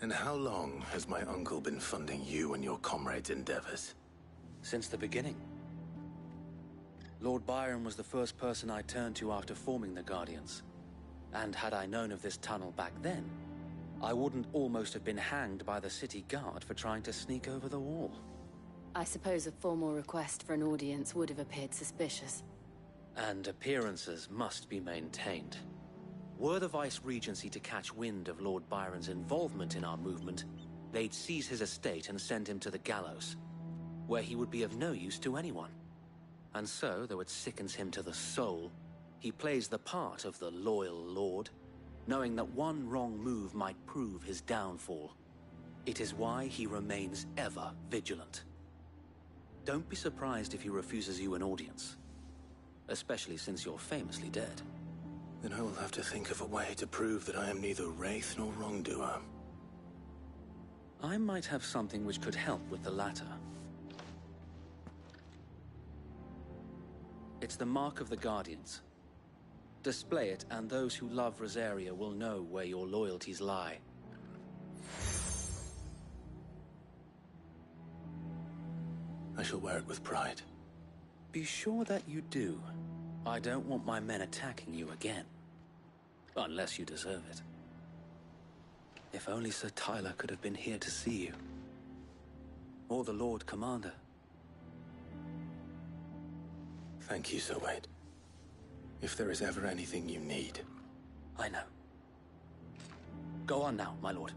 Speaker 2: And how long has my uncle been funding you and your comrades' endeavors?
Speaker 17: Since the beginning. Lord Byron was the first person I turned to after forming the Guardians. And had I known of this tunnel back then, I wouldn't almost have been hanged by the city guard for trying to sneak over the wall.
Speaker 12: I suppose a formal request for an audience would have appeared suspicious.
Speaker 17: And appearances must be maintained. Were the Vice-Regency to catch wind of Lord Byron's involvement in our movement, they'd seize his estate and send him to the gallows, where he would be of no use to anyone. And so, though it sickens him to the soul, he plays the part of the loyal lord, knowing that one wrong move might prove his downfall. It is why he remains ever vigilant. Don't be surprised if he refuses you an audience, especially since you're famously dead.
Speaker 2: Then I will have to think of a way to prove that I am neither wraith nor wrongdoer.
Speaker 17: I might have something which could help with the latter. It's the mark of the Guardians. Display it, and those who love Rosaria will know where your loyalties lie.
Speaker 2: I shall wear it with pride.
Speaker 17: Be sure that you do. I don't want my men attacking you again. Unless you deserve it. If only Sir Tyler could have been here to see you. Or the Lord Commander.
Speaker 2: Thank you, Sir Wade. If there is ever anything you need...
Speaker 17: I know. Go on now, my lord.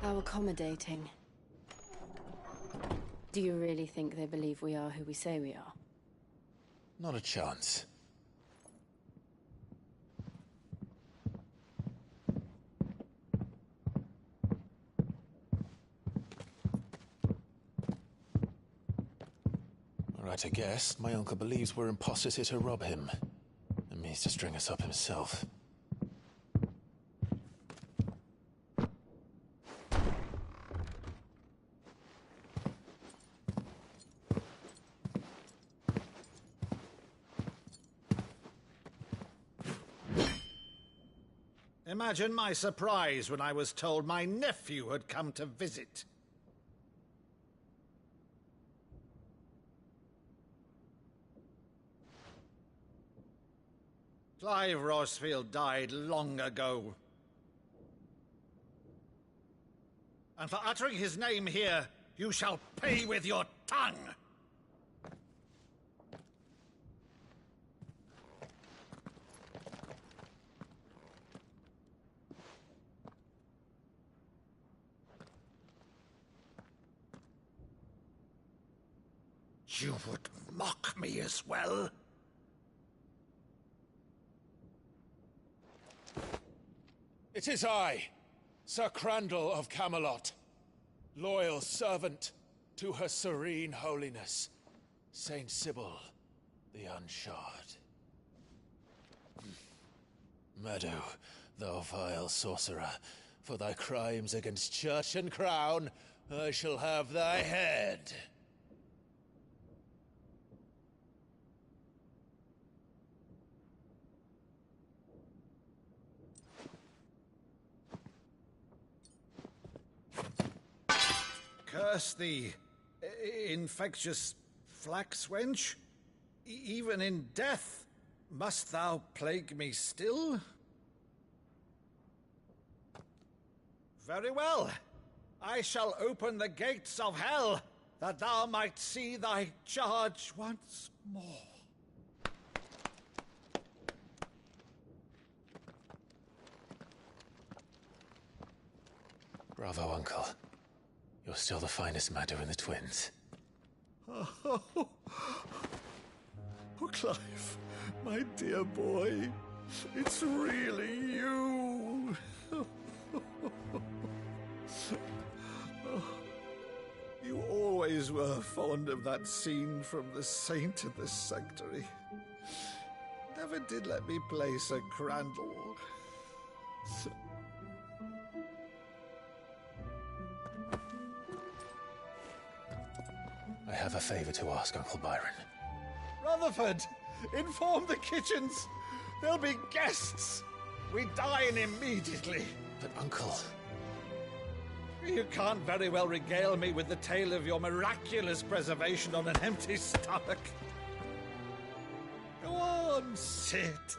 Speaker 12: How accommodating. Do you really think they believe we are who we say we are?
Speaker 2: Not a chance. Right, I guess. My uncle believes we're imposters here to rob him. And means to string us up himself.
Speaker 21: Imagine my surprise when I was told my nephew had come to visit. Clive Rosfield died long ago. And for uttering his name here, you shall pay with your tongue! You would mock me as well?
Speaker 2: It is I, Sir Crandall of Camelot, loyal servant to Her Serene Holiness, Saint Sybil the Unshod. Meadow, thou vile sorcerer, for thy crimes against church and crown, I shall have thy head.
Speaker 21: Curse thee, infectious flax wench. Even in death, must thou plague me still? Very well. I shall open the gates of hell, that thou might see thy charge once more.
Speaker 2: Bravo, Uncle. You're still the finest Meadow in the twins.
Speaker 21: Oh, Clive, my dear boy, it's really you. You always were fond of that scene from The Saint in the Sanctuary. Never did let me play Sir Crandall.
Speaker 2: I have a favor to ask, Uncle Byron.
Speaker 21: Rutherford, inform the kitchens. There'll be guests. We dine immediately.
Speaker 2: But, Uncle...
Speaker 21: You can't very well regale me with the tale of your miraculous preservation on an empty stomach. Go on, sit.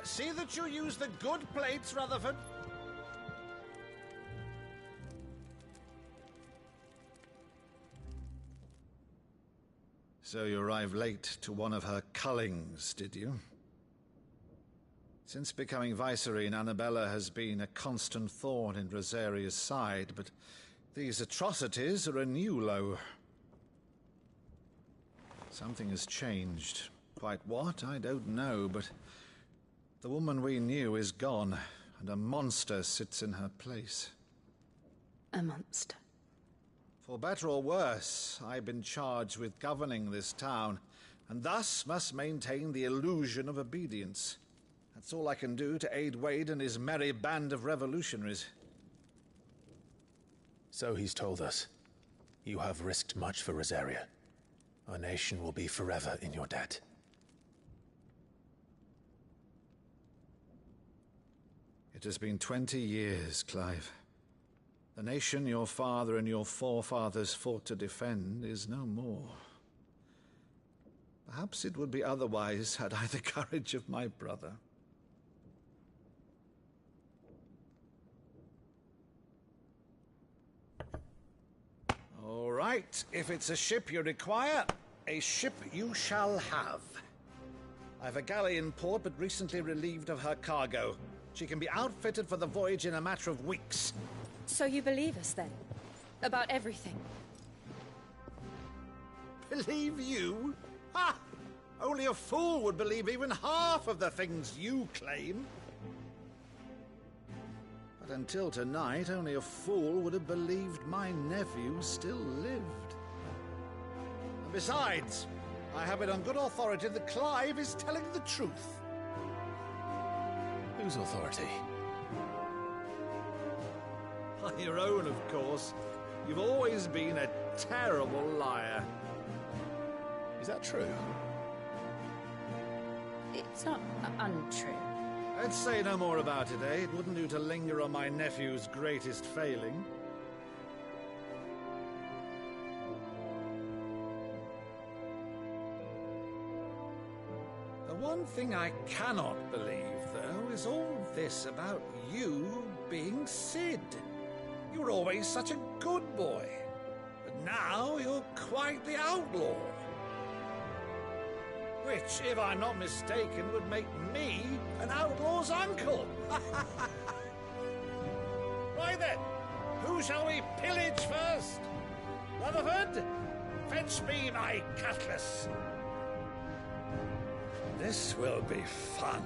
Speaker 21: See that you use the good plates, Rutherford. So you arrived late to one of her cullings, did you? Since becoming Vicereine, Annabella has been a constant thorn in Rosaria's side, but these atrocities are a new low. Something has changed. Quite what, I don't know, but the woman we knew is gone, and a monster sits in her place.
Speaker 12: A monster?
Speaker 21: For better or worse, I've been charged with governing this town, and thus must maintain the illusion of obedience. That's all I can do to aid Wade and his merry band of revolutionaries.
Speaker 2: So he's told us. You have risked much for Rosaria. Our nation will be forever in your debt.
Speaker 21: It has been 20 years, Clive. The nation your father and your forefathers fought to defend is no more. Perhaps it would be otherwise had I the courage of my brother. All right, if it's a ship you require, a ship you shall have. I've a galley in port, but recently relieved of her cargo. She can be outfitted for the voyage in a matter of weeks.
Speaker 1: So you believe us, then? About everything?
Speaker 21: Believe you? Ha! Only a fool would believe even half of the things you claim. But until tonight, only a fool would have believed my nephew still lived. And besides, I have it on good authority that Clive is telling the truth.
Speaker 2: Whose authority?
Speaker 21: Your own, of course. You've always been a terrible liar.
Speaker 2: Is that true?
Speaker 1: It's not untrue.
Speaker 21: Let's say no more about it, eh? It wouldn't do to linger on my nephew's greatest failing. The one thing I cannot believe, though, is all this about you being Sid. You were always such a good boy, but now you're quite the outlaw. Which, if I'm not mistaken, would make me an outlaw's uncle. Right then, who shall we pillage first? Rutherford, fetch me my cutlass. This will be fun.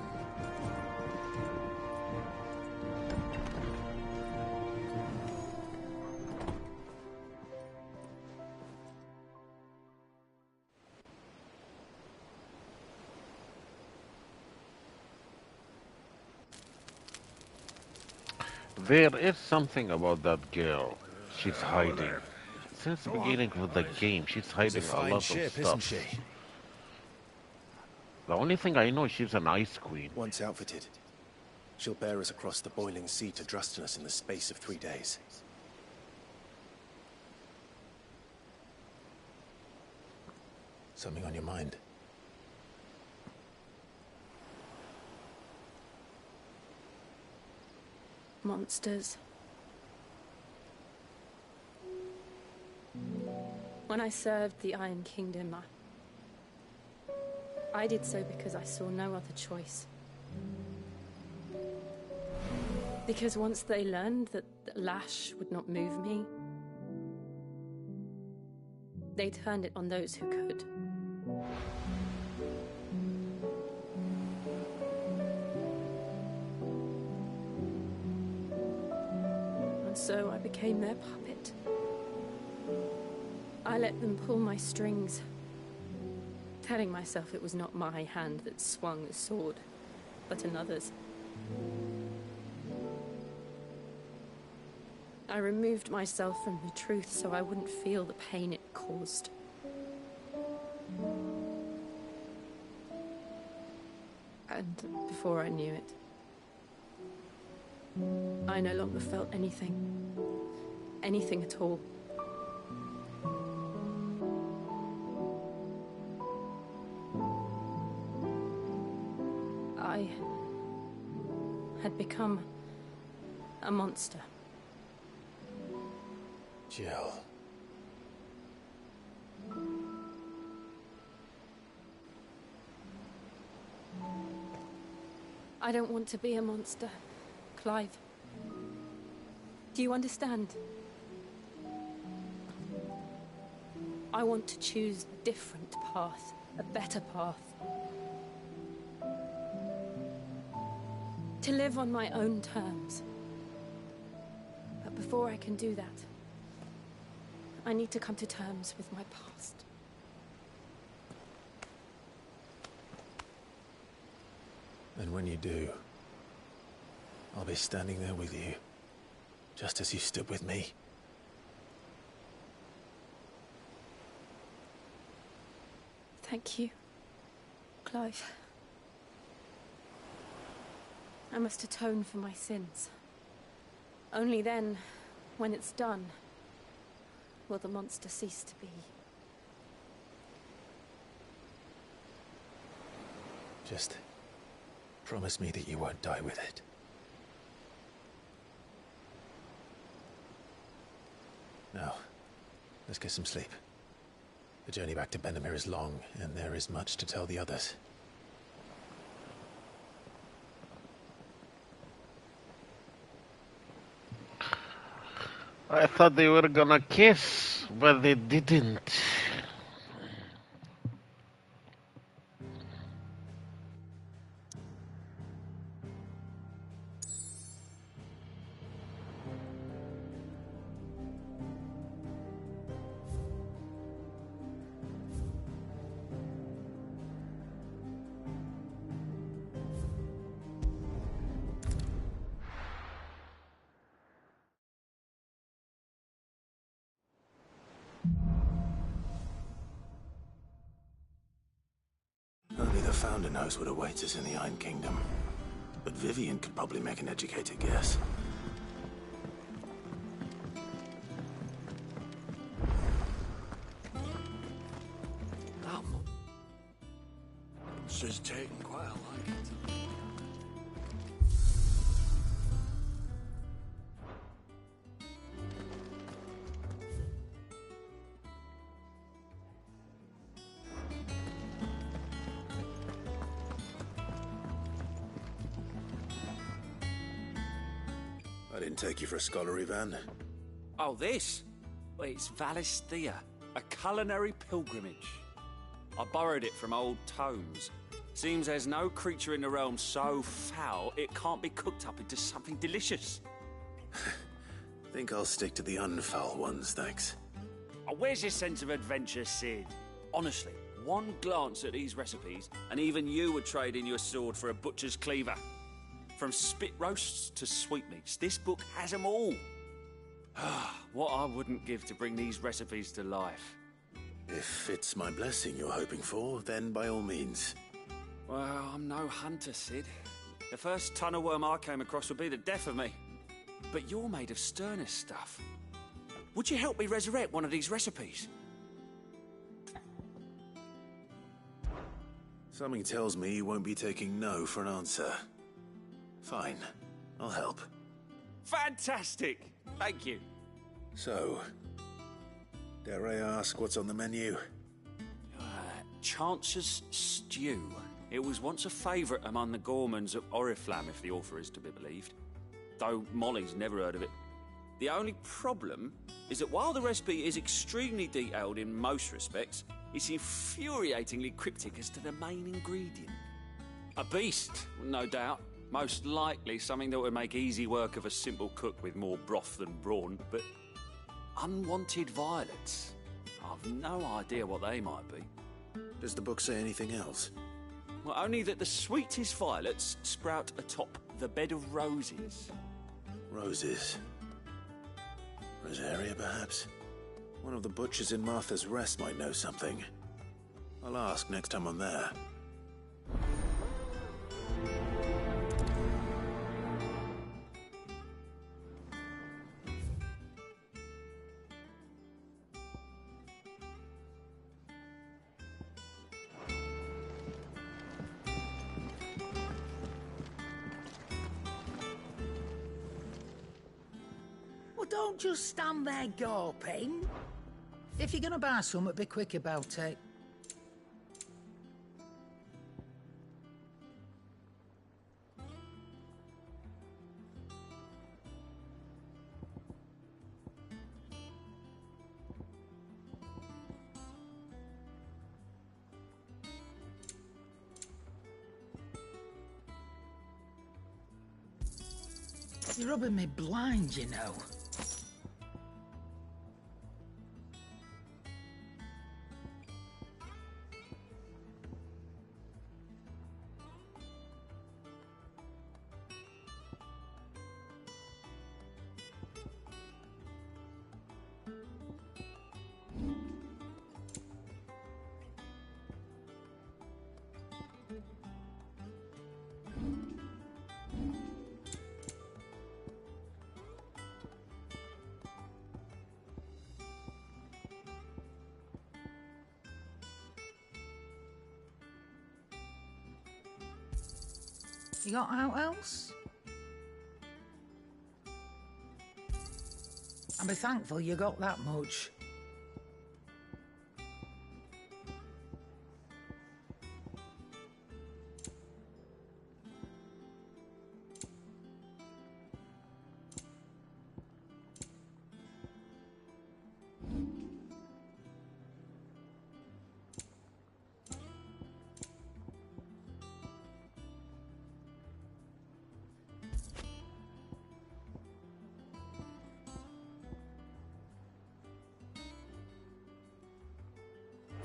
Speaker 14: There is something about that girl. She's hiding. Since the beginning of the game, she's hiding a lot of stuff.
Speaker 2: Isn't she?
Speaker 14: The only thing I know, she's an ice queen.
Speaker 2: Once outfitted, she'll bear us across the boiling sea to Drustinus in the space of 3 days. Something on your mind?
Speaker 1: Monsters. When I served the Iron Kingdom, I did so because I saw no other choice. Because once they learned that the lash would not move me, they turned it on those who could. And so I became their puppet. I let them pull my strings, telling myself it was not my hand that swung the sword, but another's. I removed myself from the truth so I wouldn't feel the pain it caused. And before I knew it, I no longer felt anything. Anything at all. I had become a monster.
Speaker 2: Jill.
Speaker 1: I don't want to be a monster, Clive. Do you understand? I want to choose a different path, a better path. To live on my own terms. But before I can do that, I need to come to terms with my past.
Speaker 2: And when you do, I'll be standing there with you, just as you stood with me.
Speaker 1: Thank you, Clive. I must atone for my sins. Only then, when it's done, will the monster cease to be.
Speaker 2: Just promise me that you won't die with it. Now, let's get some sleep. The journey back to Benamir is long, and there is much to tell the others.
Speaker 14: I thought they were gonna kiss, but they didn't.
Speaker 2: Only the Founder knows what awaits us in the Iron Kingdom. But Vivian could probably make an educated guess.
Speaker 6: This is taking quite a liking.
Speaker 2: I didn't take you for a scholarly van.
Speaker 20: Oh, this? Well, it's Valisthea, a culinary pilgrimage. I borrowed it from old tomes. Seems there's no creature in the realm so foul it can't be cooked up into something delicious.
Speaker 2: Think I'll stick to the unfoul ones, thanks.
Speaker 20: Oh, where's your sense of adventure, Sid? Honestly, one glance at these recipes, and even you would trade in your sword for a butcher's cleaver. From spit roasts to sweetmeats, this book has them all. What I wouldn't give to bring these recipes to life.
Speaker 2: If it's my blessing you're hoping for, then by all means.
Speaker 20: Well, I'm no hunter, Sid. The first tunnel worm I came across would be the death of me. But you're made of sterner stuff. Would you help me resurrect one of these recipes?
Speaker 2: Something tells me you won't be taking no for an answer. Fine, I'll help.
Speaker 20: Fantastic! Thank you.
Speaker 2: So, dare I ask what's on the menu?
Speaker 20: Chance's Stew. It was once a favourite among the gourmands of Oriflamme, if the author is to be believed. Though Molly's never heard of it. The only problem is that while the recipe is extremely detailed in most respects, it's infuriatingly cryptic as to the main ingredient. A beast, no doubt. Most likely something that would make easy work of a simple cook with more broth than brawn, but unwanted violets. I've no idea what they might be.
Speaker 2: Does the book say anything else?
Speaker 20: Well, only that the sweetest violets sprout atop the bed of roses.
Speaker 2: Roses. Rosaria, perhaps? One of the butchers in Martha's Rest might know something. I'll ask next time I'm there.
Speaker 7: Well, don't just stand there gawping. If you're gonna buy something, be quick about it. You're rubbing me blind, you know. You got out else? And be thankful you got that much.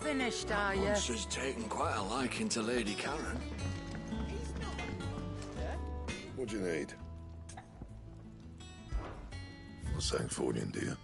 Speaker 7: Finished, are you?
Speaker 11: Monster's taken quite a liking to Lady Karen.
Speaker 5: What do you need? For Sanktfordian, do you?